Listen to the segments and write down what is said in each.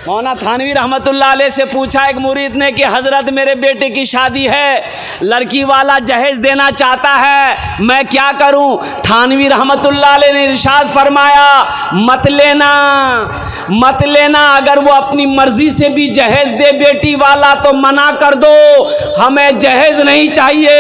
मौलाना थानवी रहमतुल्लाह अलैह से पूछा एक मुरीद ने कि हजरत मेरे बेटे की शादी है, लड़की वाला जहेज देना चाहता है, मैं क्या करूं? थानवी रहमतुल्लाह अलैह ने इरशाद फरमाया, मत लेना, मत लेना। अगर वो अपनी मर्जी से भी जहेज दे बेटी वाला तो मना कर दो। हमें जहेज नहीं चाहिए,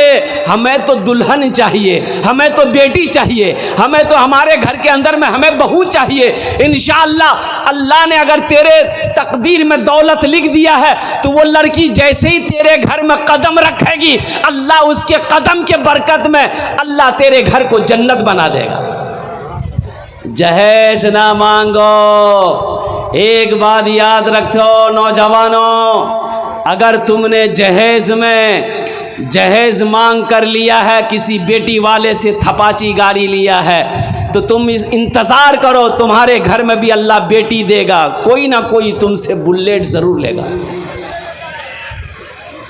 हमें तो दुल्हन चाहिए, हमें तो बेटी चाहिए, हमें तो हमारे घर के अंदर में हमें बहू चाहिए। इंशाअल्लाह अल्लाह ने अगर तेरे तकदीर में दौलत लिख दिया है तो वो लड़की जैसे ही तेरे घर में कदम रखेगी, अल्लाह उसके कदम के बरकत में अल्लाह तेरे घर को जन्नत बना देगा। जहेज ना मांगो। एक बात याद रखो नौजवानों, अगर तुमने जहेज मांग कर लिया है, किसी बेटी वाले से थपाची गाड़ी लिया है, तो तुम इंतज़ार करो, तुम्हारे घर में भी अल्लाह बेटी देगा, कोई ना कोई तुमसे बुलेट ज़रूर लेगा।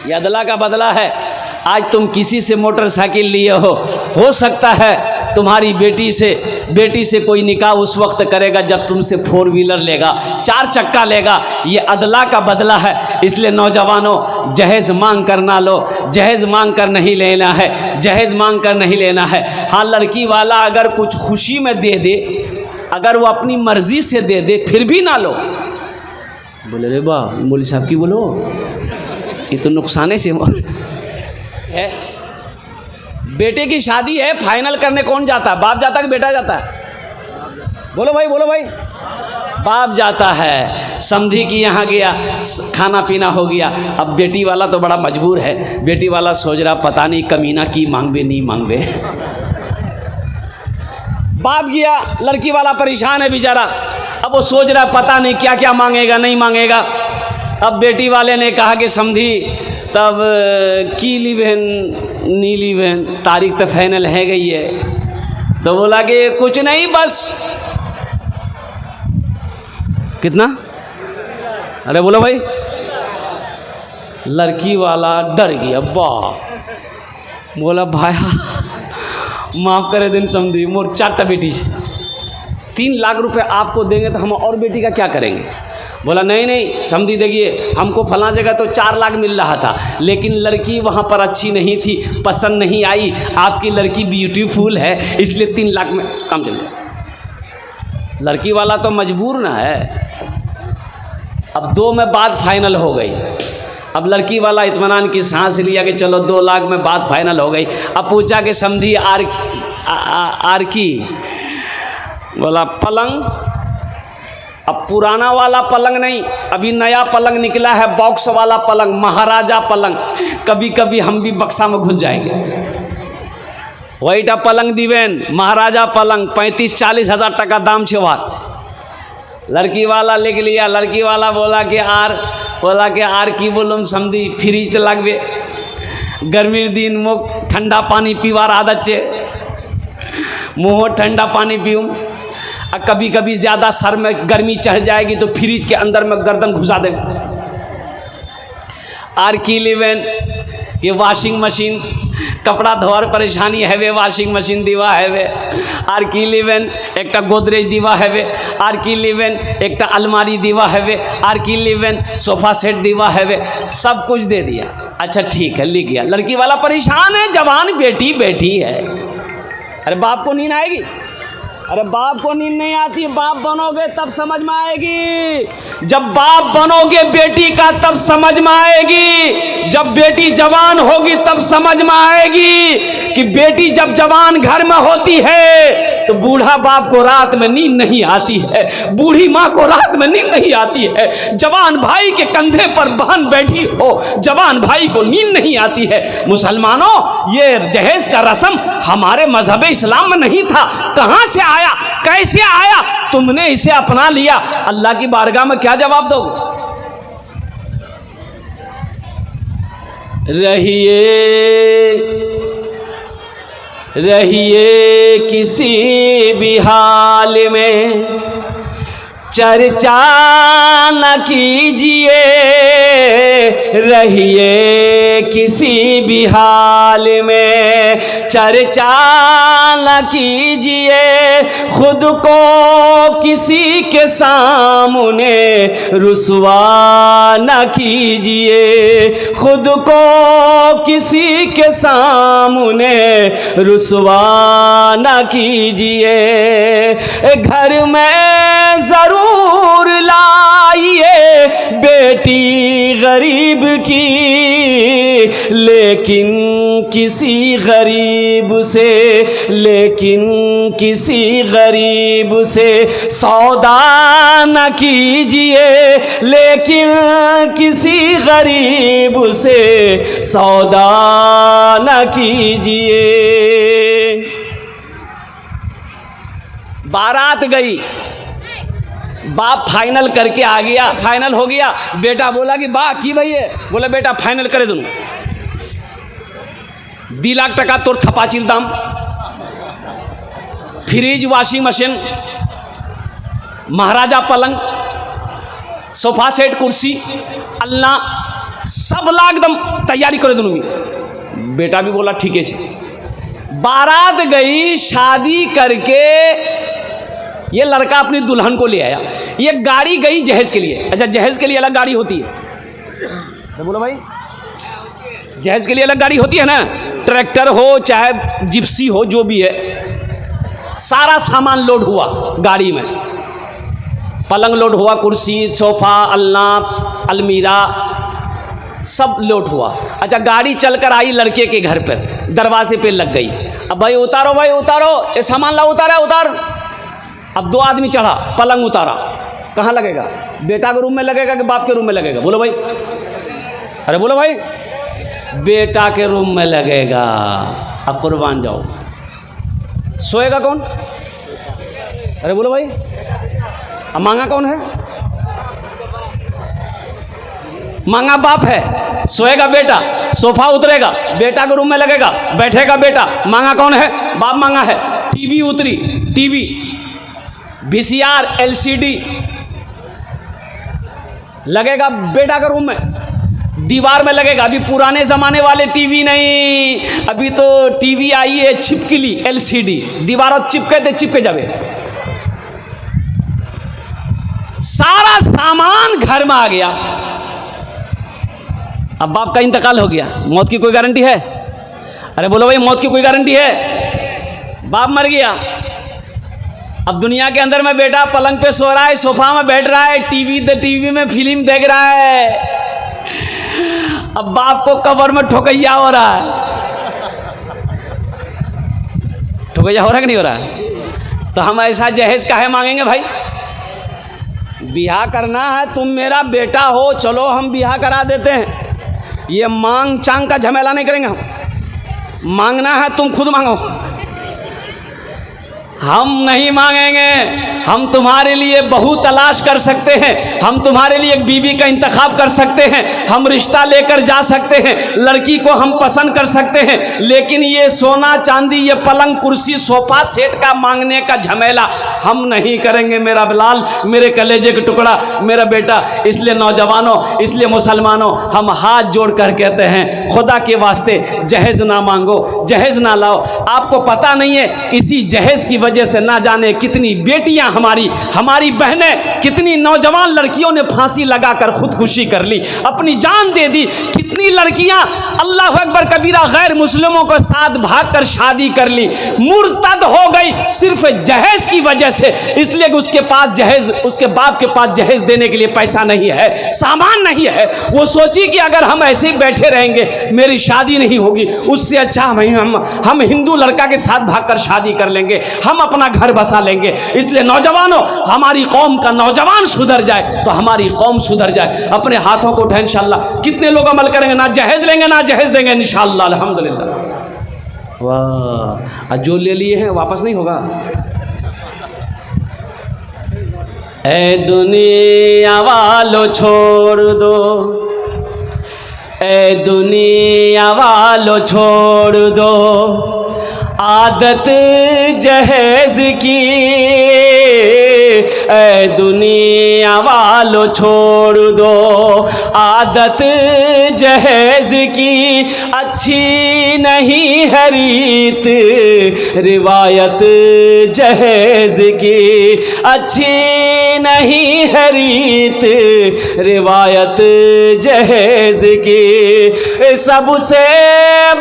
ये अदला का बदला है। आज तुम किसी से मोटरसाइकिल लिए हो सकता है तुम्हारी बेटी से कोई निकाह उस वक्त करेगा जब तुमसे 4 व्हीलर लेगा, 4 चक्का लेगा। ये अदला का बदला है। इसलिए नौजवानों, जहेज मांग कर ना लो, जहेज मांग कर नहीं लेना है, जहेज मांग कर नहीं लेना है। हाँ, लड़की वाला अगर कुछ खुशी में दे दे, अगर वो अपनी मर्जी से दे दे, फिर भी ना लो। बोले रे बा मौलवी साहब की बोलो, ये तो नुकसाने से है। बेटे की शादी है, फाइनल करने कौन जाता है? बाप जाता है कि बेटा जाता है? बोलो भाई, बोलो भाई। बाप जाता है। समझी कि यहाँ गया, खाना पीना हो गया। अब बेटी वाला तो बड़ा मजबूर है। बेटी वाला सोच रहा पता नहीं कमीना की मांगबे नहीं मांगबे। बाप गया, लड़की वाला परेशान है बेचारा। अब वो सोच रहा पता नहीं क्या क्या मांगेगा नहीं मांगेगा। अब बेटी वाले ने कहा कि समझी तब की ली बहन नीली बहन, तारीख तो फाइनल है गई है। तो बोला कि कुछ नहीं, बस कितना? अरे बोलो भाई। लड़की वाला डर गया। वाह, बोला भाई माफ़ करे दिन समझी, मोर 4टा बेटी, 3 लाख रुपए आपको देंगे तो हम और बेटी का क्या करेंगे? बोला नहीं समझी, देखिए हमको फला जगह तो 4 लाख मिल रहा था, लेकिन लड़की वहाँ पर अच्छी नहीं थी, पसंद नहीं आई। आपकी लड़की ब्यूटीफुल है, इसलिए 3 लाख में काम चल गया। लड़की वाला तो मजबूर ना है। अब 2 में बात फाइनल हो गई। अब लड़की वाला इत्मीनान की सांस लिया कि चलो 2 लाख में बात फाइनल हो गई। अब पूछा कि समझी आर की? बोला पलंग। अब पुराना वाला पलंग नहीं, अभी नया पलंग निकला है, बॉक्स वाला पलंग, महाराजा पलंग। कभी कभी हम भी बक्सा में घुस जाएंगे। वहीटा पलंग दीवेन, महाराजा पलंग, 35-40 हज़ार टका दाम छेवा। लड़की वाला लिख लिया। लड़की वाला बोला कि आर की बोलूँ समझी, फ्रिज तो लगबे, गर्मीर दिन मुख ठंडा पानी पीवार आदत छे, मुँह ठंडा पानी पीऊँ। कभी कभी ज़्यादा सर में गर्मी चढ़ जाएगी तो फ्रिज के अंदर में गर्दन घुसा देगा। आर की लेवेन ये वॉशिंग मशीन, कपड़ा धोर परेशानी है वे, वॉशिंग मशीन दीवा है वे। आर की लेवेन एक गोदरेज दीवा है वे। आर की लेवेन एक अलमारी दीवा है वे। आर की लेवेन सोफा सेट दीवा है वे। सब कुछ दे दिया। अच्छा ठीक है, लिख गया। लड़की वाला परेशान है, जवान बेटी बैठी है। अरे बाप को नींद आएगी? अरे बाप को नींद नहीं आती। बाप बनोगे तब समझ में आएगी। जब बाप बनोगे बेटी का तब समझ में आएगी। जब बेटी जवान होगी तब समझ में आएगी कि बेटी जब जवान घर में होती है तो बूढ़ा बाप को रात में नींद नहीं आती है, बूढ़ी माँ को रात में नींद नहीं आती है। जवान भाई के कंधे पर बहन बैठी हो, जवान भाई को नींद नहीं आती है। मुसलमानों, ये जहेज का रस्म हमारे मजहब इस्लाम में नहीं था। कहाँ से आया, कैसे आया? तुमने इसे अपना लिया। अल्लाह की बारगाह में क्या जवाब दोगे? रहिए किसी भी हाल में, चर्चा न कीजिए रहिए किसी भी हाल में, चर्चा न कीजिए खुद को किसी के सामने, रुसवा न कीजिए खुद को किसी के सामने, रुसवा न कीजिए। घर में जरूर लाइए बेटी गरीब की, लेकिन किसी गरीब से, लेकिन किसी गरीब से सौदा न कीजिए, लेकिन किसी गरीब से सौदा न कीजिए। बारात गई, बाप फाइनल करके आ गया, फाइनल हो गया। बेटा बोला कि बा की भैया, बोला बेटा फाइनल करे दोनों, 2 लाख टका तोर थपाचिल दाम, फ्रिज, वॉशिंग मशीन, महाराजा पलंग, सोफा सेट, कुर्सी, अलना, सब लाख दम तैयारी करे दोनों में। बेटा भी बोला ठीक है। बारात गई, शादी करके ये लड़का अपनी दुल्हन को ले आया। ये गाड़ी गई जहेज के लिए। अच्छा, जहेज के लिए अलग गाड़ी होती है, तो बोलो भाई, जहेज के लिए अलग गाड़ी होती है ना, ट्रैक्टर हो चाहे जिप्सी हो, जो भी है, सारा सामान लोड हुआ गाड़ी में, पलंग लोड हुआ, कुर्सी, सोफा, अलना, अलमीरा, सब लोड हुआ। अच्छा, गाड़ी चलकर आई लड़के के घर पर, दरवाजे पे लग गई। अब भाई उतारो, भाई उतारो, ये सामान ला, उतारा, उतार। अब 2 आदमी चढ़ा, पलंग उतारा, कहाँ लगेगा? बेटा के रूम में लगेगा कि बाप के रूम में लगेगा? बोलो भाई, अरे बोलो भाई, बेटा के रूम में लगेगा। अब कुर्बान जाओ, सोएगा कौन? अरे बोलो भाई, अब मांगा कौन है? मांगा बाप है, सोएगा बेटा, सोफा उतरेगा, बेटा के रूम में लगेगा, बैठेगा बेटा। मांगा कौन है? बाप मांगा है। टीवी उतरी, टीवी, VCR, LCD लगेगा बेटा के रूम में, दीवार में लगेगा। अभी पुराने ज़माने वाले टीवी नहीं, अभी तो टीवी आई है छिपकली, LCD, दीवार चिपके थे, चिपके जावे। सारा सामान घर में आ गया। अब बाप का इंतकाल हो गया, मौत की कोई गारंटी है? अरे बोलो भाई, मौत की कोई गारंटी है? बाप मर गया। अब दुनिया के अंदर में बेटा पलंग पे सो रहा है, सोफा में बैठ रहा है, टीवी में फिल्म देख रहा है। अब बाप को कब्र में ठोकैया हो रहा है। ठोकैया हो रहा है कि नहीं हो रहा है? तो हम ऐसा जहेज काहे मांगेंगे भाई? ब्याह करना है, तुम मेरा बेटा हो, चलो हम ब्याह करा देते हैं। ये मांग चांग का झमेला नहीं करेंगे हम। मांगना है तुम खुद मांगो, हम नहीं मांगेंगे। हम तुम्हारे लिए बहू तलाश कर सकते हैं, हम तुम्हारे लिए एक बीवी का इंतखाब कर सकते हैं, हम रिश्ता लेकर जा सकते हैं, लड़की को हम पसंद कर सकते हैं, लेकिन ये सोना चांदी, ये पलंग कुर्सी सोफा सेट का मांगने का झमेला हम नहीं करेंगे। मेरा बिलाल, मेरे कलेजे का टुकड़ा, मेरा बेटा। इसलिए नौजवानों, इसलिए मुसलमानों, हम हाथ जोड़ कर कहते हैं, खुदा के वास्ते जहेज ना मांगो, जहेज ना लाओ। आपको पता नहीं है, इसी जहेज की वजह से ना जाने कितनी बेटियां हमारी बहनें, कितनी नौजवान लड़कियों ने फांसी लगाकर खुदकुशी कर ली, अपनी जान दे दी। कितनी लड़कियां अल्लाह अकबर कबीरा गैर मुस्लिमों को साथ भागकर शादी कर ली, मुर्तद हो गई सिर्फ जहेज की वजह से। इसलिए उसके पास जहेज, उसके बाप के पास जहेज देने के लिए पैसा नहीं है, सामान नहीं है। वो सोची कि अगर हम ऐसे ही बैठे रहेंगे मेरी शादी नहीं होगी, उससे अच्छा हम हिंदू लड़का के साथ भागकर शादी कर लेंगे, हम अपना घर बसा लेंगे। इसलिए नौजवानों, हमारी कौम का नौजवान सुधर जाए तो हमारी कौम सुधर जाए। अपने हाथों को उठाए इंशाअल्लाह। कितने लोग अमल करेंगे? ना जहेज लेंगे ना जहेज देंगे इंशाअल्लाह, अल्हम्दुलिल्लाह। वाह, जो ले लिए हैं वापस नहीं होगा। ए दुनिया वालों छोड़ दो, ए दुनिया वालों छोड़ दो आदत जहेज की, ऐ दुनिया वालों छोड़ दो आदत जहेज की, अच्छी नहीं है रीत रिवायत जहेज की, अच्छी नहीं है रीत रिवायत जहेज की। सबसे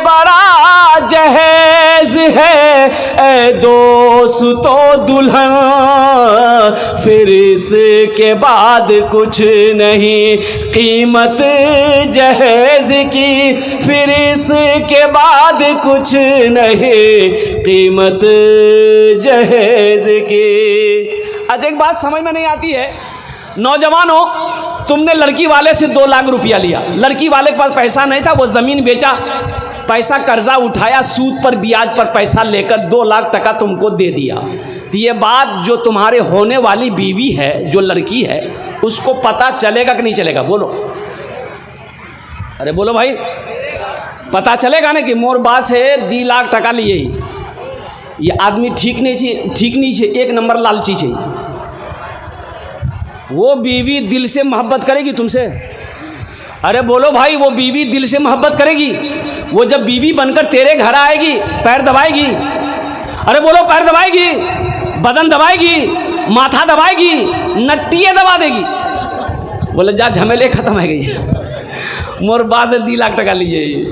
बड़ा जहेज है ऐ दोस्तों दुल्हन, फिर इसके बाद कुछ नहीं कीमत जहेज की, फिर इसके बाद कुछ नहीं कीमत जहेज की। अच्छा एक बात समझ में नहीं आती है, नौजवानों तुमने लड़की वाले से 2 लाख रुपया लिया, लड़की वाले के पास पैसा नहीं था, वो ज़मीन बेचा, पैसा कर्जा उठाया, सूद पर ब्याज पर पैसा लेकर 2 लाख टका तुमको दे दिया। तो ये बात जो तुम्हारे होने वाली बीवी है, जो लड़की है, उसको पता चलेगा कि नहीं चलेगा? बोलो, अरे बोलो भाई, पता चलेगा ना कि मोर बात से 2 लाख टका लिए ही, ये आदमी ठीक नहीं है, एक नंबर लालची है। वो बीवी दिल से मोहब्बत करेगी तुमसे? अरे बोलो भाई, वो बीवी दिल से मोहब्बत करेगी? वो जब बीवी बनकर तेरे घर आएगी पैर दबाएगी? अरे बोलो, पैर दबाएगी, बदन दबाएगी, माथा दबाएगी, नट्टियाँ दबा देगी? बोले जा झमेले खत्म है गई, मोर बात से 2 लाख टका लीजिए।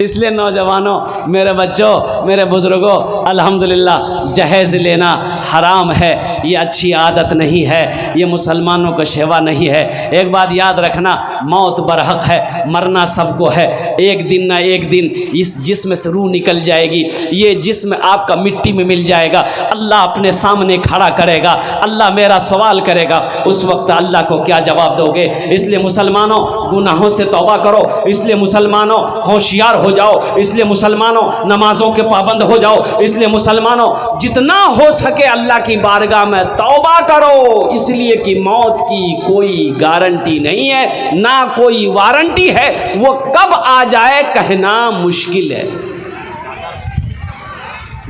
इसलिए नौजवानों, मेरे बच्चों, मेरे बुजुर्गों, अल्हम्दुलिल्लाह जहेज़ लेना हराम है, ये अच्छी आदत नहीं है, ये मुसलमानों को सेवा नहीं है। एक बात याद रखना, मौत बरहक है, मरना सबको है, एक दिन ना एक दिन इस जिस्म से रूह निकल जाएगी, ये जिस्म आपका मिट्टी में मिल जाएगा, अल्लाह अपने सामने खड़ा करेगा, अल्लाह मेरा सवाल करेगा, उस वक्त अल्लाह को क्या जवाब दोगे? इसलिए मुसलमानों गुनाहों से तौबा करो, इसलिए मुसलमानों होशियार हो जाओ, इसलिए मुसलमानों नमाजों के पाबंद हो जाओ, इसलिए मुसलमानों जितना हो सके अल्लाह की बारगाह में तौबा करो, इसलिए कि मौत की कोई गारंटी नहीं है, ना कोई वारंटी है, वो कब आ जाए कहना मुश्किल है।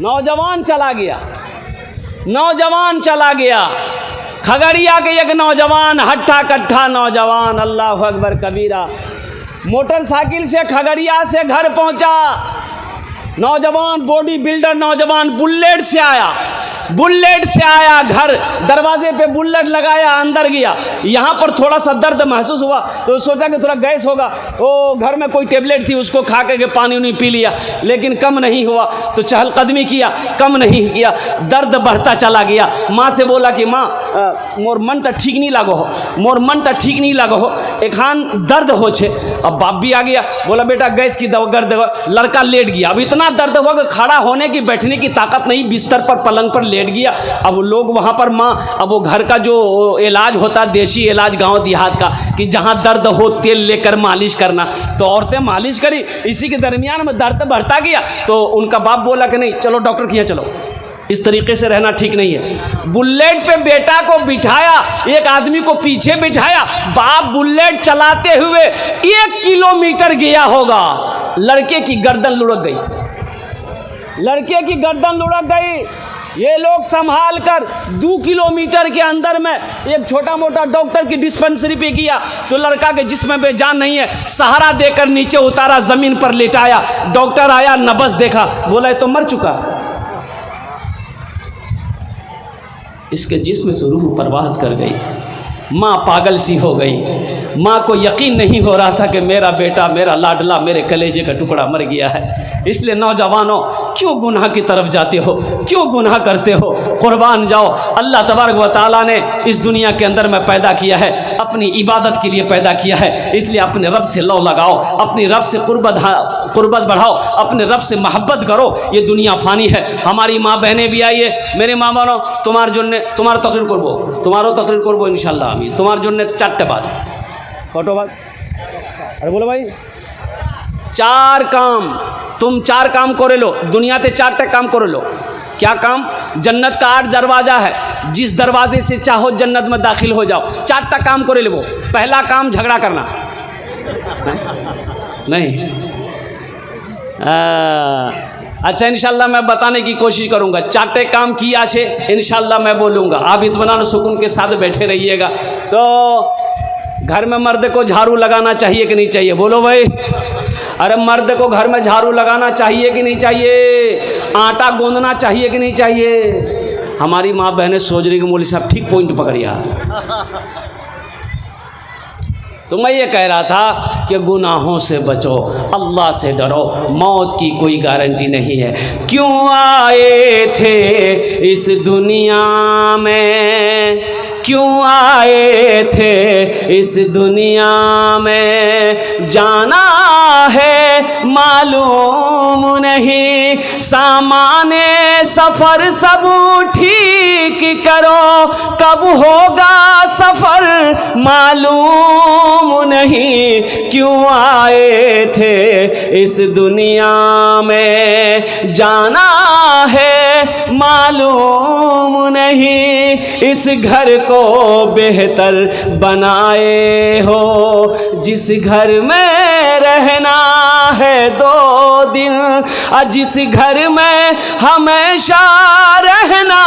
नौजवान चला गया, नौजवान चला गया, खगड़िया के एक नौजवान, हट्ठा कट्ठा नौजवान, अल्लाह अकबर कबीरा, मोटरसाइकिल से खगड़िया से घर पहुंचा। नौजवान बॉडी बिल्डर नौजवान बुलेट से आया, घर दरवाजे पे बुलेट लगाया, अंदर गया, यहाँ पर थोड़ा सा दर्द महसूस हुआ तो सोचा कि थोड़ा गैस होगा, वो घर में कोई टेबलेट थी उसको खा के पानी उनी पी लिया, लेकिन कम नहीं हुआ तो चहलकदमी किया, कम नहीं किया, दर्द बढ़ता चला गया। माँ से बोला कि माँ मोर मन तो ठीक नहीं लागो हो, मोर मन तो ठीक नहीं लागो हो, एखान दर्द हो छे। अब बाप भी आ गया, बोला बेटा गैस की दवा कर दो। लड़का लेट गया, अब इतना दर्द हुआ कि खड़ा होने की बैठने की ताकत नहीं, बिस्तर पर पलंग पर लेट गया। अब लोग वहाँ पर माँ, अब वो घर का जो इलाज होता, देसी इलाज गांव देहात का, कि जहाँ दर्द हो तेल लेकर मालिश करना, तो औरतें मालिश करी, इसी के दरमियान में दर्द बढ़ता गया। तो उनका बाप बोला कि नहीं चलो डॉक्टर के यहाँ चलो, इस तरीके से रहना ठीक नहीं है। बुलेट पे बेटा को बिठाया, एक आदमी को पीछे बिठाया, बाप बुलेट चलाते हुए 1 किलोमीटर गया होगा, लड़के की गर्दन लुढ़क गई, लड़के की गर्दन लुढ़क गई। ये लोग संभाल कर 2 किलोमीटर के अंदर में एक छोटा मोटा डॉक्टर की डिस्पेंसरी पे किया, तो लड़का के जिस्म में जान नहीं है, सहारा देकर नीचे उतारा, जमीन पर लेटाया। डॉक्टर आया, नब्ज देखा, बोला ये तो मर चुका। इसके जिस्म से रूह परवाज कर गई। माँ पागल सी हो गई। माँ को यकीन नहीं हो रहा था कि मेरा बेटा, मेरा लाडला, मेरे कलेजे का टुकड़ा मर गया है। इसलिए नौजवानों, क्यों गुनाह की तरफ जाते हो, क्यों गुनाह करते हो? कुर्बान जाओ। अल्लाह तबारक व तआला ने इस दुनिया के अंदर में पैदा किया है, अपनी इबादत के लिए पैदा किया है। इसलिए अपने रब से लौ लगाओ, अपनी रब से कुर्बत बढ़ाओ, अपने रब से मोहब्बत करो। ये दुनिया फ़ानी है। हमारी माँ बहनें भी आई है, मेरे माँ बहनों, तुम्हार जन्ने तुम्हारा तकरीर करबो, तुम्हारो तकरीर करबो इंशाल्लाह। আমি তোমার জন্য 4টে বাদ, কত বাদ? अरे बोलो भाई, 4 काम, तुम 4 काम करे लो, दुनियाते 4टे काम करे लो। क्या काम? जन्नत का 8 दरवाज़ा है, जिस दरवाजे से चाहो जन्नत में दाखिल हो जाओ। 4टा काम करे लो। पहला काम झगड़ा करना नहीं, अच्छा इंशाल्लाह मैं बताने की कोशिश करूंगा। चाटे काम किया छे इंशाल्लाह मैं बोलूँगा, आप इत्मीनान सुकून के साथ बैठे रहिएगा। तो घर में मर्द को झाड़ू लगाना चाहिए कि नहीं चाहिए? बोलो भाई। अरे मर्द को घर में झाड़ू लगाना चाहिए कि नहीं चाहिए? आटा गूंदना चाहिए कि नहीं चाहिए? हमारी माँ बहनें सोच रही कि मौलवी साहब ठीक पॉइंट पकड़िया। तो मैं ये कह रहा था कि गुनाहों से बचो, अल्लाह से डरो, मौत की कोई गारंटी नहीं है। क्यों आए थे इस दुनिया में, क्यों आए थे इस दुनिया में, जाना है मालूम नहीं, सामाने सफ़र सब ठीक करो, कब होगा सफ़र मालूम नहीं, क्यों आए थे इस दुनिया में, जाना है मालूम नहीं, इस घर को बेहतर बनाए हो, जिस घर में रहना है 2 दिन, जिस घर में हमेशा रहना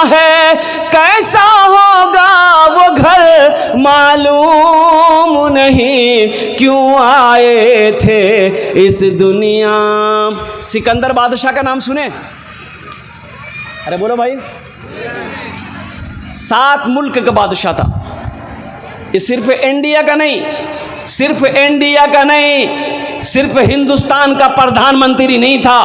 है, कैसा होगा वो घर मालूम नहीं, क्यों आए थे इस दुनिया। सिकंदर बादशाह का नाम सुने? अरे बोलो भाई। 7 मुल्क का बादशाह था। ये सिर्फ इंडिया का नहीं, सिर्फ इंडिया का नहीं, सिर्फ हिंदुस्तान का प्रधानमंत्री नहीं था,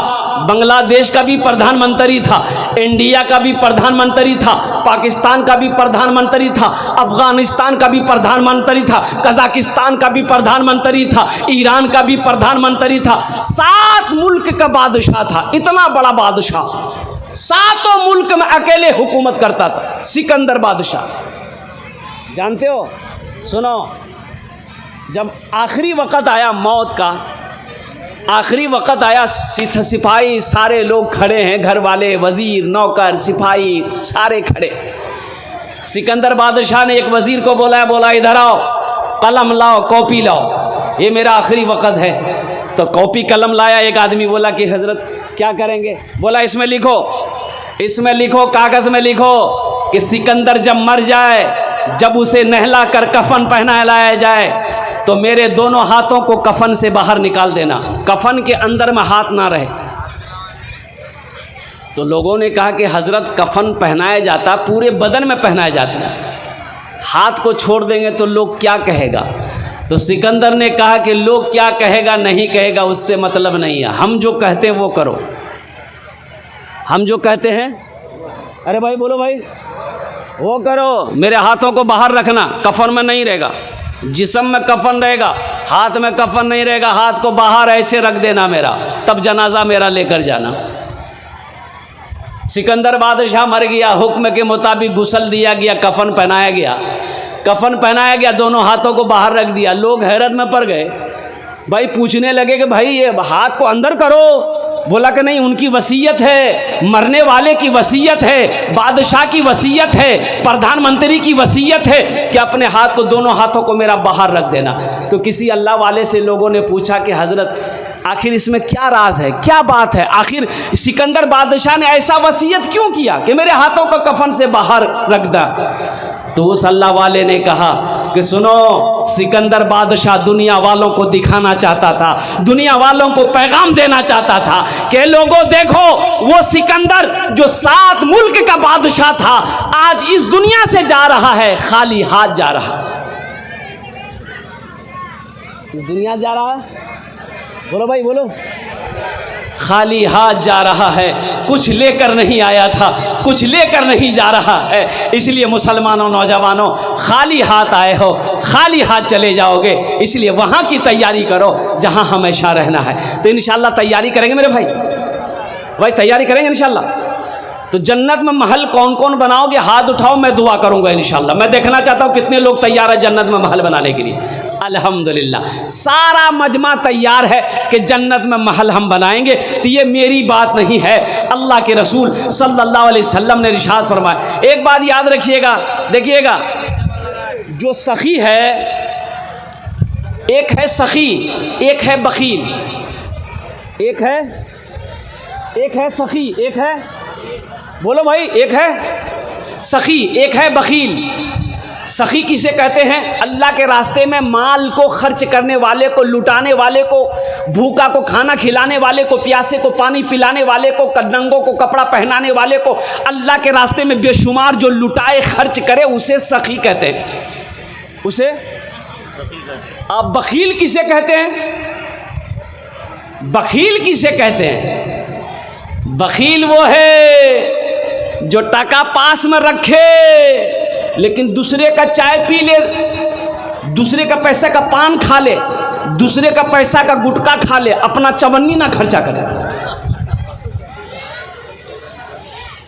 बांग्लादेश का भी प्रधानमंत्री था, इंडिया का भी प्रधानमंत्री था, पाकिस्तान का भी प्रधानमंत्री था, अफगानिस्तान का भी प्रधानमंत्री था, कजाकिस्तान का भी प्रधानमंत्री था, ईरान का भी प्रधानमंत्री था। 7 मुल्क का बादशाह था। इतना बड़ा बादशाह 7 मुल्क में अकेले हुकूमत करता था, सिकंदर बादशाह। जानते हो? सुनो, जब आखिरी वक़्त आया मौत का, आखिरी वक़्त आया, सिपाही सारे लोग खड़े हैं, घर वाले, वज़ीर, नौकर, सिपाही सारे खड़े। सिकंदर बादशाह ने एक वज़ीर को बोला इधर आओ, कलम लाओ, कॉपी लाओ, ये मेरा आखिरी वक़्त है। तो कॉपी कलम लाया। एक आदमी बोला कि हज़रत क्या करेंगे? बोला इसमें लिखो, इसमें लिखो, कागज़ में लिखो कि सिकंदर जब मर जाए, जब उसे नहला कर कफन पहनाया जाए, तो मेरे दोनों हाथों को कफन से बाहर निकाल देना, कफन के अंदर में हाथ ना रहे। तो लोगों ने कहा कि हज़रत कफन पहनाया जाता, पूरे बदन में पहनाया जाता, हाथ को छोड़ देंगे तो लोग क्या कहेगा? तो सिकंदर ने कहा कि लोग क्या कहेगा नहीं कहेगा उससे मतलब नहीं है, हम जो कहते हैं वो करो, हम जो कहते हैं, अरे भाई बोलो भाई, वो करो। मेरे हाथों को बाहर रखना, कफन में नहीं रहेगा, जिस्म में कफन रहेगा, हाथ में कफन नहीं रहेगा, हाथ को बाहर ऐसे रख देना मेरा, तब जनाजा मेरा लेकर जाना। सिकंदर बादशाह मर गया, हुक्म के मुताबिक गुस्ल दिया गया, कफन पहनाया गया, कफन पहनाया गया, दोनों हाथों को बाहर रख दिया। लोग हैरत में पड़ गए, भाई पूछने लगे कि भाई ये हाथ को अंदर करो। बोला कि नहीं, उनकी वसीयत है, मरने वाले की वसीयत है, बादशाह की वसीयत है, प्रधानमंत्री की वसीयत है कि अपने हाथ को, दोनों हाथों को मेरा बाहर रख देना। तो किसी अल्लाह वाले से लोगों ने पूछा कि हज़रत आखिर इसमें क्या राज है, क्या बात है, आखिर सिकंदर बादशाह ने ऐसा वसीयत क्यों किया कि मेरे हाथों को कफन से बाहर रख दा? तो उस अल्लाह वाले ने कहा कि सुनो, सिकंदर बादशाह दुनिया वालों को दिखाना चाहता था, दुनिया वालों को पैगाम देना चाहता था कि लोगों देखो, वो सिकंदर जो 7 मुल्क का बादशाह था, आज इस दुनिया से जा रहा है, खाली हाथ जा रहा है। इस दुनिया जा रहा है, बोलो भाई बोलो, खाली हाथ जा रहा है, कुछ लेकर नहीं आया था, कुछ लेकर नहीं जा रहा है। इसलिए मुसलमानों, नौजवानों, खाली हाथ आए हो, खाली हाथ चले जाओगे, इसलिए वहाँ की तैयारी करो जहाँ हमेशा रहना है। तो इंशाल्लाह तैयारी करेंगे मेरे भाई तैयारी करेंगे इंशाल्लाह। तो जन्नत में महल कौन कौन बनाओगे? हाथ उठाओ, मैं दुआ करूँगा इंशाल्लाह। मैं देखना चाहता हूँ कितने लोग तैयार है जन्नत में महल बनाने के लिए। अल्हम्दुलिल्लाह, सारा मजमा तैयार है कि जन्नत में महल हम बनाएंगे। तो ये मेरी बात नहीं है, अल्लाह के रसूल सल्लल्लाहु अलैहि वसल्लम ने इरशाद फरमाया। एक बात याद रखिएगा, देखिएगा, जो सखी है, एक है सखी, एक है बखील, एक है सखी, एक है, बोलो भाई, एक है सखी, एक है बखील। सखी किसे कहते हैं? अल्लाह के रास्ते में माल को खर्च करने वाले को, लुटाने वाले को, भूखा को खाना खिलाने वाले को, प्यासे को पानी पिलाने वाले को, नंगों को कपड़ा पहनाने वाले को, अल्लाह के रास्ते में बेशुमार जो लुटाए खर्च करे उसे सखी कहते हैं। उसे अब बखील किसे कहते हैं? बखील किसे कहते हैं? बखील वो है जो टका पास में रखे लेकिन दूसरे का चाय पी ले, दूसरे का पैसा का पान खा ले, दूसरे का पैसा का गुटखा खा ले, अपना चवन्नी ना खर्चा करे।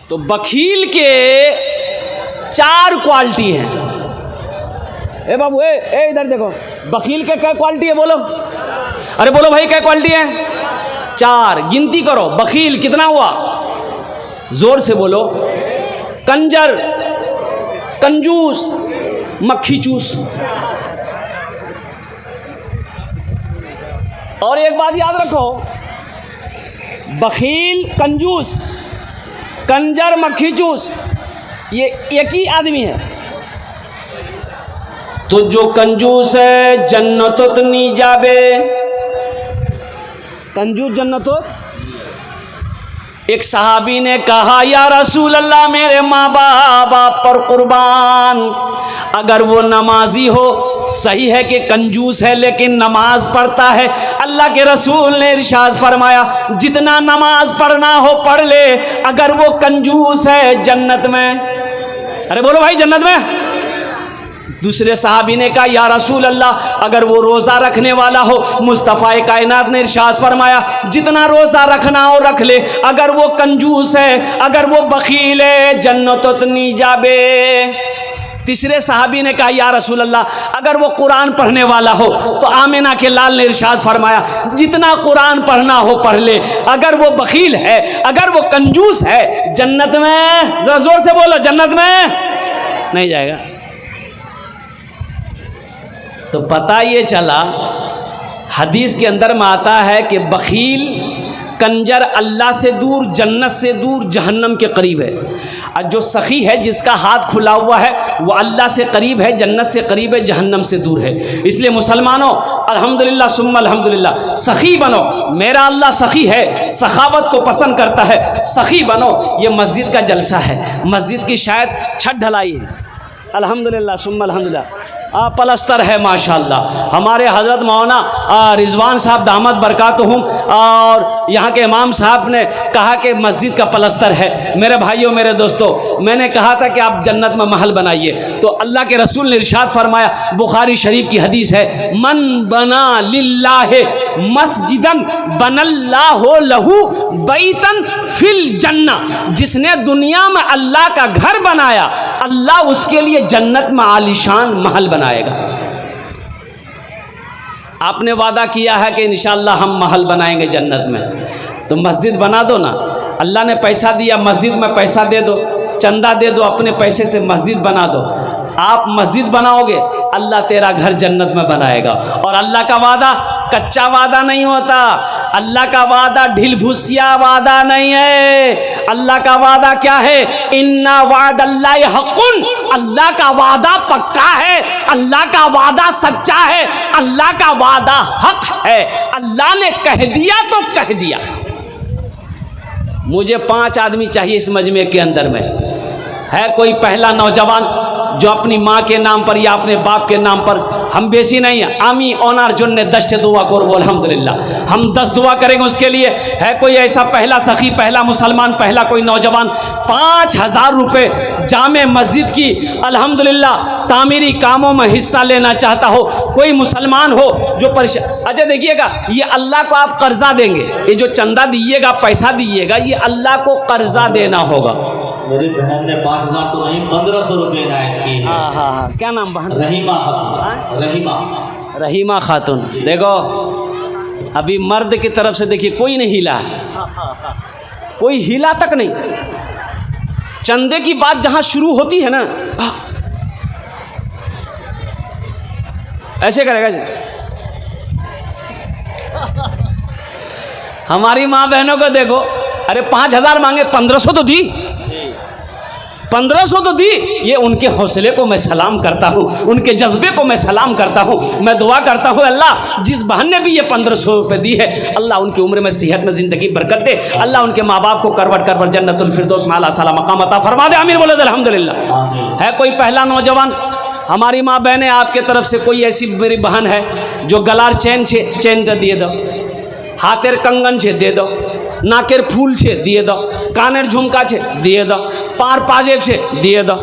तो बखील के 4 क्वालिटी हैं। ए बाबू, ए इधर देखो, बखील के क्या क्वालिटी है बोलो? अरे बोलो भाई, क्या क्वालिटी है? 4, गिनती करो। बखील कितना हुआ? जोर से बोलो। कंजर, कंजूस, मक्खी चूस। और एक बात याद रखो, बखील, कंजूस, कंजर, मक्खी चूस, ये एक ही आदमी है। तो जो कंजूस है जन्नतोत नहीं जाबे। कंजूस जन्नतोत। एक सहाबी ने कहा, या रसूल अल्लाह, मेरे माँ बाप आप पर कुर्बान, अगर वो नमाजी हो, सही है कि कंजूस है लेकिन नमाज पढ़ता है। अल्लाह के रसूल ने इरशाद फरमाया, जितना नमाज पढ़ना हो पढ़ ले, अगर वो कंजूस है जन्नत में। अरे बोलो भाई, जन्नत में। दूसरे सहाबी ने कहा, या रसूल अल्लाह, अगर वो रोज़ा रखने वाला हो, मुस्तफ़ा कायनात ने इरशाद फरमाया, जितना रोज़ा रखना हो रख ले, अगर वो कंजूस है, अगर वो बखील है, जन्नत नहीं जाबे। तीसरे सहाबी ने कहा, या रसूल अल्लाह, अगर वो कुरान पढ़ने वाला हो, तो आमिना के लाल ने इरशाद फरमाया, जितना कुरान पढ़ना हो पढ़ ले, अगर वो बखील है, अगर वो कंजूस है, जन्नत में। जरा जोर से बोलो, जन्नत में नहीं जाएगा। तो पता ये चला, हदीस के अंदर में आता है कि बखील, कंजर अल्लाह से दूर, जन्नत से दूर, जहन्नम के करीब है। और जो सखी है, जिसका हाथ खुला हुआ है, वो अल्लाह से करीब है, जन्नत से करीब है, जहन्नम से दूर है। इसलिए मुसलमानों, अल्हम्दुलिल्लाह सुम्मा अल्हम्दुलिल्लाह, सखी बनो। मेरा अल्लाह सखी है, सखावत को पसंद करता है, सखी बनो। ये मस्जिद का जलसा है, मस्जिद की शायद छत ढलाई है, अल्हम्दुलिल्लाह सुम्मा अल्हम्दुलिल्लाह। पलस्तर है माशाल्लाह। हमारे हज़रत मौलाना रिजवान साहब दामद बरकातुहुम और यहाँ के इमाम साहब ने कहा कि मस्जिद का पलस्तर है। मेरे भाइयों, मेरे दोस्तों, मैंने कहा था कि आप जन्नत में महल बनाइए, तो अल्लाह के रसूल ने इरशाद फरमाया, बुखारी शरीफ की हदीस है, मन बना लिल्लाहि मस्जिदन बनल्लाहु लहू बैतन फिल जन्ना। जिसने दुनिया में अल्लाह का घर बनाया, अल्लाह उसके लिए जन्नत में आलीशान महल बनाएगा। आपने वादा किया है कि इंशाअल्लाह हम महल बनाएंगे जन्नत में, तो मस्जिद बना दो ना। अल्लाह ने पैसा दिया, मस्जिद में पैसा दे दो, चंदा दे दो, अपने पैसे से मस्जिद बना दो। आप मस्जिद बनाओगे, अल्लाह तेरा घर जन्नत में बनाएगा। और अल्लाह का वादा कच्चा वादा नहीं होता, अल्लाह का वादा ढिलभुसिया वादा नहीं है। अल्लाह का वादा क्या है? इन्ना वादल्लाहि हक़्क़ुन, अल्लाह का वादा पक्का है, अल्लाह का वादा सच्चा है, अल्लाह का वादा हक है। अल्लाह ने कह दिया तो कह दिया। मुझे 5 आदमी चाहिए इस मजमे के अंदर में। है कोई पहला नौजवान जो अपनी माँ के नाम पर या अपने बाप के नाम पर, हम बेसी नहीं है, आमी ओनार जुन्ने 10 दुआ करबो अल्हम्दुलिल्लाह, हम 10 दुआ करेंगे उसके लिए। है कोई ऐसा पहला सखी, पहला मुसलमान, पहला कोई नौजवान 5000 रुपये जामे मस्जिद की अल्हम्दुलिल्लाह तामीरी कामों में हिस्सा लेना चाहता हो, कोई मुसलमान हो जो परेशान। अच्छा देखिएगा, ये अल्लाह को आप कर्जा देंगे, ये जो चंदा दीजिएगा, पैसा दीजिएगा, ये अल्लाह को कर्जा देना होगा। मेरी बहन ने 5000 तो नहीं 1500 रुपये इनायत की है। हाँ, क्या नाम बहन? रहीमा खातून। रहीमा खातून। देखो, अभी मर्द की तरफ से देखिए कोई नहीं हिला, कोई हिला तक नहीं। चंदे की बात जहां शुरू होती है ना, ऐसे करेगा। हमारी माँ बहनों को देखो, अरे 5,000 मांगे, 1,500 तो दी, 1,500 तो दी। ये उनके हौसले को मैं सलाम करता हूँ, उनके जज्बे को मैं सलाम करता हूँ। मैं दुआ करता हूँ अल्लाह जिस बहन ने भी ये 1,500 रुपये दी है, अल्लाह उनकी उम्र में सेहत में ज़िंदगी बरकत दे। अल्लाह उनके माँ बाप को करवट करवट जन्नतुल फिरदौस में आला साला मकाम अता फरमा दे। आमीन बोले अल्हम्दुलिल्लाह। है कोई पहला नौजवान? हमारी माँ बहनें, आपके तरफ से कोई ऐसी मेरी बहन है जो गलार चैन छे चैन दिए दो, हाथेर कंगन छे दे दो, नाकेर फूल छे दिए दो, कानेर झुमका छे दिए दो, पार पाजेब छे दिए दो।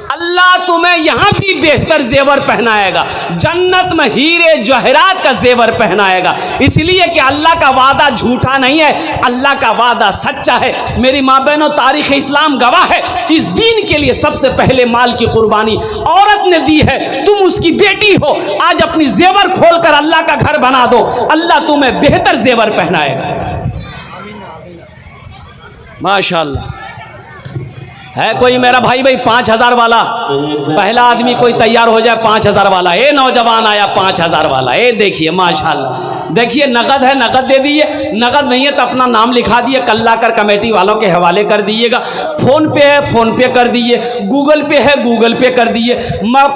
अल्लाह तुम्हें यहाँ भी बेहतर जेवर पहनाएगा, जन्नत में हीरे जवाहरात का जेवर पहनाएगा। इसलिए कि अल्लाह का वादा झूठा नहीं है, अल्लाह का वादा सच्चा है। मेरी माँ बहनों, तारीख़ इस्लाम गवाह है, इस दीन के लिए सबसे पहले माल की कुर्बानी औरत ने दी है। तुम उसकी बेटी हो, आज अपनी जेवर खोल कर अल्लाह का घर बना दो, अल्लाह तुम्हें बेहतर जेवर पहनाएगा। माशाअल्लाह। है कोई मेरा भाई 5,000 वाला? पहला आदमी कोई तैयार हो जाए 5,000 वाला। ए नौजवान आया 5,000 वाला। ए देखिए माशाल्लाह, देखिए नगद है, नगद दे दिए। नगद नहीं है तो अपना नाम लिखा दिए, कल्ला कर कमेटी वालों के हवाले कर दीजिएगा। फ़ोन पे है, फ़ोन पे कर दिए। गूगल पे है, गूगल पे कर दिए।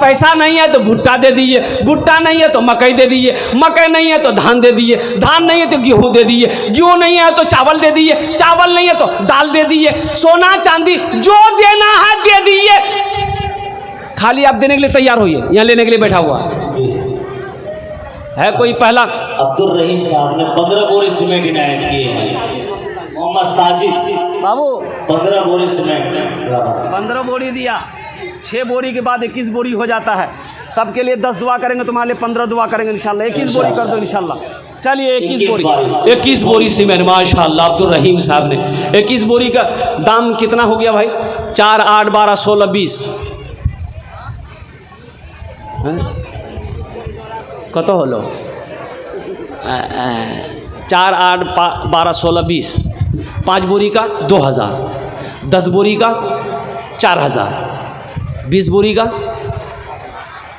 पैसा नहीं है तो भुट्टा दे दिए, भुट्टा नहीं है तो मकई दे दिए, मकई नहीं है तो धान दे दिए, धान नहीं है तो गेहूँ दे दिए, गेहूँ नहीं है तो चावल दे दिए, चावल नहीं है तो दाल दे दिए। सोना चांदी जो देना है दे दिए, खाली आप देने के लिए तैयार होइए। यहाँ लेने के लिए बैठा हुआ है कोई पहला? अब्दुल रहीम साहब ने 15 बोरी सीमेंट इनायत किए हैं। मोहम्मद साजिद बाबू 15 बोरी सीमेंट, 15 बोरी दिया। 6 बोरी के बाद 21 बोरी हो जाता है। सबके लिए 10 दुआ करेंगे, तुम्हारे लिए 15 दुआ करेंगे इंशाल्लाह। 21 बोरी कर दो इंशाल्लाह। चलिए 21 बोरी सीमेंट माशाल्लाह अब्दुल रहीम साहब ने। 21 बोरी का दाम कितना हो गया भाई? 4, 8, 12, 16, 20 कत हलो? 4, 8, 12, 16, 20। 5 बोरी का 2,000, 10 बोरी का 4,000, 20 बोरी का,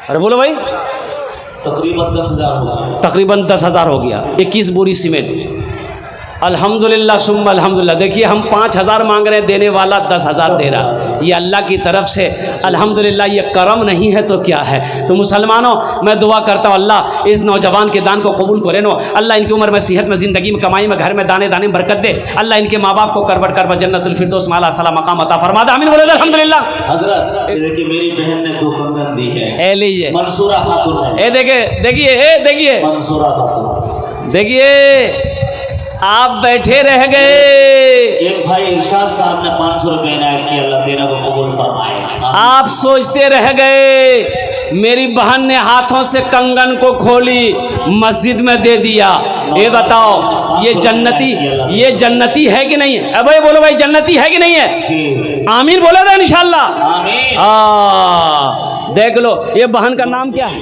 अरे बोलो भाई, तकरीबन 10,000 हो गया। तकरीबन 10,000 हो गया। 21 बोरी सीमेंट। अल्हम्दुलिल्लाह सुम्मा अल्हम्दुलिल्लाह। देखिए हम 5,000 मांग रहे हैं, देने वाला 10,000 दे रहा। ये अल्लाह की तरफ से अल्हम्दुलिल्लाह, ये करम नहीं है तो क्या है। तो मुसलमानों, मैं दुआ करता हूँ अल्लाह इस नौजवान के दान को कबूल करे नो। अल्लाह इनकी उम्र में, सेहत में, ज़िंदगी में, कमाई में, घर में, दाने दाने में बरकत दे। अल्लाह इनके माँ बाप को करवट करवट जन्नतुल फिरदौस में आला साला मकाम अता फरमा दे। आमीन बोले अल्हम्दुलिल्लाह। हजरत देखिए मेरी बहन ने 2 कंगन दी है। ए लीजिए मंसूरा खातून। ए देखिए मंसूरा खातून। देखिए आप बैठे रह गए। एक भाई इरशाद साहब ने 500 रुपये इनायत किया, अल्लाह देना को कबूल फरमाए। आप सोचते रह गए। मेरी बहन ने हाथों से कंगन को खोली, मस्जिद में दे दिया। ये बताओ ये जन्नती है कि नहीं है? अब भाई बोलो भाई, जन्नती है कि नहीं है? आमीन बोले था इंशाल्लाह। देख लो ये बहन का नाम क्या है?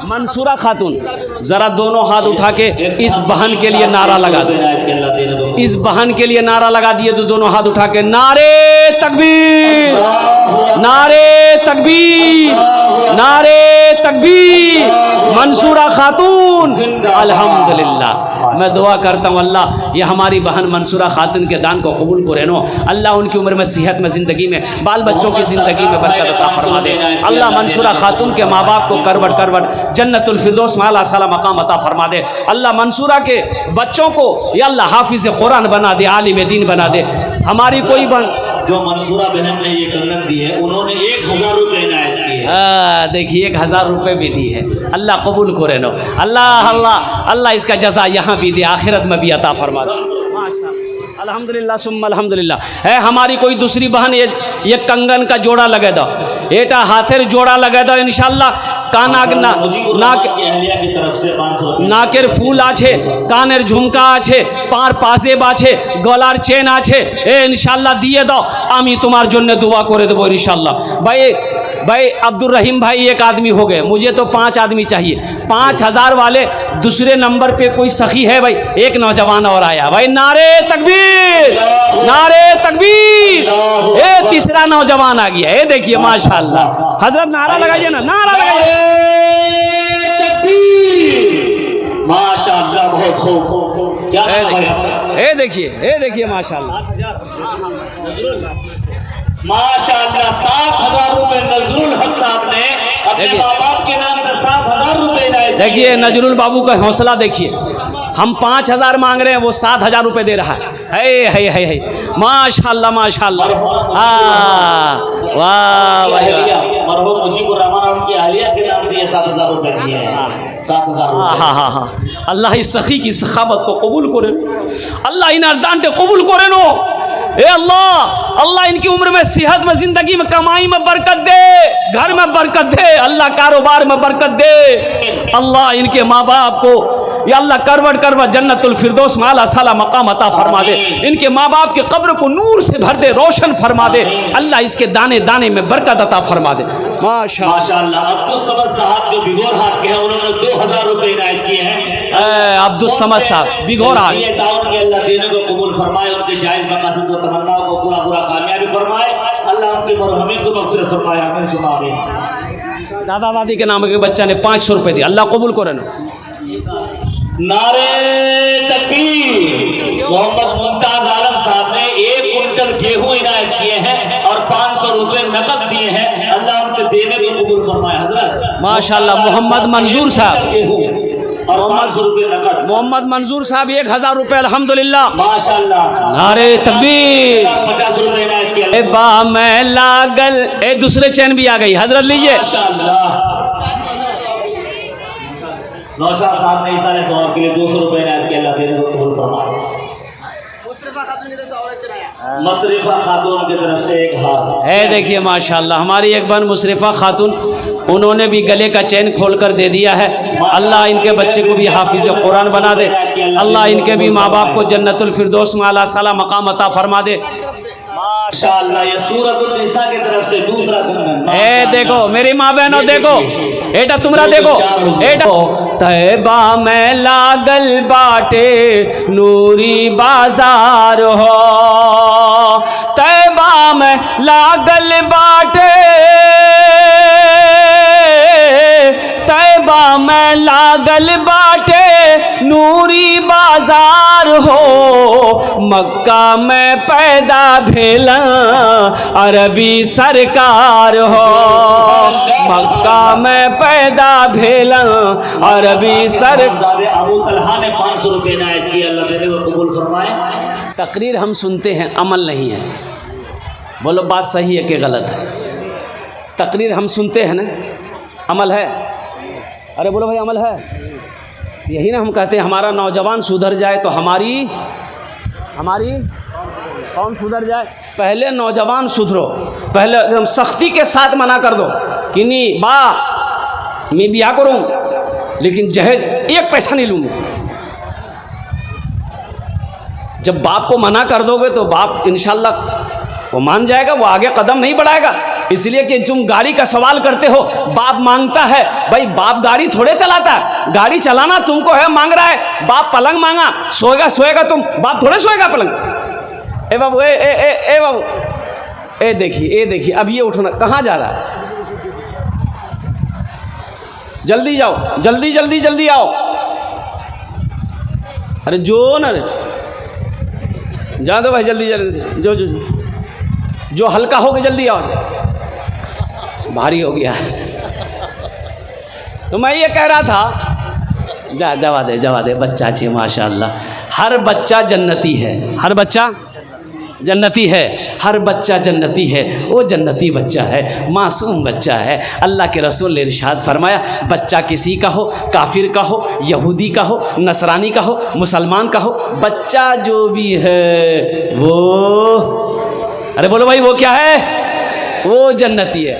मंसूरा खातून। जरा दोनों हाथ उठा के इस बहन के लिए नारा लगा दो। इस बहन के लिए नारा लगा दिए तो दोनों हाथ उठा के नारे तकबीर, नारे तकबीर, नारे तकबीर। मंसूरा खातून अल्हम्दुलिल्लाह। मैं दुआ करता हूँ अल्लाह ये हमारी बहन मंसूरा खातून के दान को कबूल करे नो। अल्लाह उनकी उम्र में, सेहत में, ज़िंदगी में, बाल बच्चों की ज़िंदगी में बरकत अता फरमा दे। अल्लाह मंसूरा खातून के माँ बाप को करवट करवट जन्नतुल फिरदौस में आला साला मकाम अता फरमा दे। अल्लाह मंसूरा के बच्चों को या अल्लाह हाफिज़ कुरान बना दे, आलिम दीन बना दे। हमारी कोई जो मंसूरा बहन ने ये कंगन दी है, उन्होंने 1,000 रुपये इनायत किए। देखिए 1,000 रुपये भी दी है। अल्लाह कबूल करे नो। अल्लाह अल्लाह अल्लाह इसका जज़ा यहाँ भी दे, आखिरत में भी अता फरमा दे। अल्हम्दुलिल्लाह सुम्मा अल्हम्दुलिल्लाह। है हमारी कोई दूसरी बहन, ये कंगन का जोड़ा लगे दो, एटा हाथेर जोड़ा लगे दो इंशाल्लाह। नाकेर फूल आछे, कानेर झुमका आछे, पार पाजेब आछे, गलार चेन आछे। ए इंशाल्लाह दिए दो, आमी तुम्हार जन्य दुआ करे देबो इंशाल्लाह। भाई अब्दुल रहीम भाई एक आदमी हो गए, मुझे तो 5 आदमी चाहिए। 5,000 वाले दूसरे नंबर पे कोई सखी है भाई? एक नौजवान और आया भाई। नारे तकबीर, नारे तकबीर। ए तीसरा नौजवान आ गया। ए देखिए माशाल्लाह। हजरत नारा लगाइए ना, नारा लगाइए। माशाअल्लाह बहुत खूब। क्या ए ये देखिए माशाल्लाह। माशाअल्लाह 7,000 रुपए नजरुल हक साहब ने अपने देखिए। माँ बाप के नाम से 7,000 रुपए इनायत किए देखिए हैं। नजरुल बाबू का हौसला देखिए, हम 5,000 मांग रहे हैं, वो 7,000 रुपए दे रहा है। माशाल्लाह माशाल्लाह। वाह वाह अहलिया मरहूम मुजीबुर रहमान और उनकी अहलिया के नाम से ये 7,000 रुपए दिए हैं। 7,000 रुपए। हाँ। अल्लाह इस सखी की सखावत को कबूल करें, अल्लाह इन अर्दान कबूल करें नो। ए अल्लाह इनकी उम्र में, सेहत में, जिंदगी में, कमाई में बरकत दे, घर में बरकत दे, अल्लाह कारोबार में बरकत दे। अल्लाह इनके माँ बाप को या अल्लाह करवट जन्नतुल फिरदौस में आला साला मकाम अता फरमा दे। इनके माँ बाप के कब्र को नूर से भर दे, रोशन फरमा दे। अल्लाह इसके दाने दाने में बरकत अता फरमा दे। माशाअल्लाह। अब्दुल समद साहब जो बिगोर हाट के हैं, उन्होंने 2,000 रुपए इनायत किए हैं। अब्दुल समद साहब बिगोर हाट। ये ताउन के अल्लाह देने को कबूल फरमाए, उनके जायज मकासद व तमन्नाओं को पूरा कामयाबी फरमाए। अल्लाह उनके मरहमी को मग़फ़िरत फरमाए। आमीन सुम्मा आमीन। दादा दादी के नाम के बच्चा ने 500 रुपए दिए, अल्लाह कबूल करे ना। नारे तकबीर। मोहम्मद मुमताज आलम साहब ने 1 कुंटल गेहूं इनायत किए हैं और 500 रुपए नकद दिए हैं। अल्लाह उनके देने को कबूल फरमाए। हजरत माशाल्लाह। मोहम्मद मंजूर साहब गेहूं और 500 रुपए नकद। मोहम्मद मंजूर साहब 1,000 रुपए अल्हम्दुलिल्लाह। माशाल्लाह। नारे तकबीर। 50 रुपए इनायत किए। ए बा मैं लागल, ए दूसरे चैन भी आ गई, हजरत लीजिए। माशाल्लाह। नौशाद साहब ने इशारे सवाल के लिए 200 रुपए इनायत किए। अल्लाह देने को कबूल फरमाए। मुशरिफा खातून की तरफ से एक हार है, देखिए माशाल्लाह। हमारी एक बहन मुशरिफा खातून, उन्होंने भी गले का चैन खोल कर दे दिया है। अल्लाह इनके बच्चे को भी हाफिज कुरान बना दे। अल्लाह इनके भी माँ बाप को जन्नतुल फिरदौस में आला साला मकाम अता फरमा दे। माशाअल्लाह। ये सूरतुल निसा की तरफ से दूसरा चंदन। ए देखो मेरी माँ बहनों, देखो एटा तुमरा, देखो एटा तैबा में लागल बाटे नूरी बाजार हो, तैबा में लागल बाटे, तैबा में लागल बाटे नूरी बाजार हो, मक्का में पैदा भेला अरबी सरकार हो, मक्का में पैदा भेला अरबी सरकार। अबू तलहा ने 500 रुपए इनायत किए। अल्लाह देने को कबूल फरमाए। तकरीर हम सुनते हैं, अमल नहीं है। बोलो बात सही है कि गलत है? तकरीर हम सुनते हैं ना, अमल है? अरे बोलो भाई, अमल है? यही ना हम कहते हैं हमारा नौजवान सुधर जाए तो हमारी कौन सुधर जाए? पहले नौजवान सुधरो, पहले एकदम सख्ती के साथ मना कर दो कि नहीं बा मैं ब्याह करूँ लेकिन जहेज 1 पैसा नहीं लूँगी। जब बाप को मना कर दोगे तो बाप इंशाल्लाह वो मान जाएगा, वो आगे कदम नहीं बढ़ाएगा। इसलिए कि तुम गाड़ी का सवाल करते हो, बाप मांगता है, भाई बाप गाड़ी थोड़े चलाता है, गाड़ी चलाना तुमको है, मांग रहा है। बाप पलंग मांगा, सोएगा तुम, बाप थोड़े सोएगा पलंग। ए बाबू, ए बाबू, ए देखिए अब ये उठना कहाँ जा रहा है? जल्दी जाओ, जल्दी आओ। अरे जो ना रे, जा दो भाई, जल्दी जो हल्का हो गया जल्दी आओ, भारी हो गया। तो मैं ये कह रहा था, जवा दे बच्चा अच्छी माशाल्लाह। हर बच्चा जन्नती है, हर बच्चा जन्नती है, हर बच्चा जन्नती है। वो जन्नती बच्चा है, मासूम बच्चा है। अल्लाह के रसूल ने इरशाद फरमाया, बच्चा किसी का हो, काफिर का हो, यहूदी का हो, नसरानी का हो, मुसलमान का हो, बच्चा जो भी है वो, अरे बोलो भाई, वो क्या है? वो जन्नती है।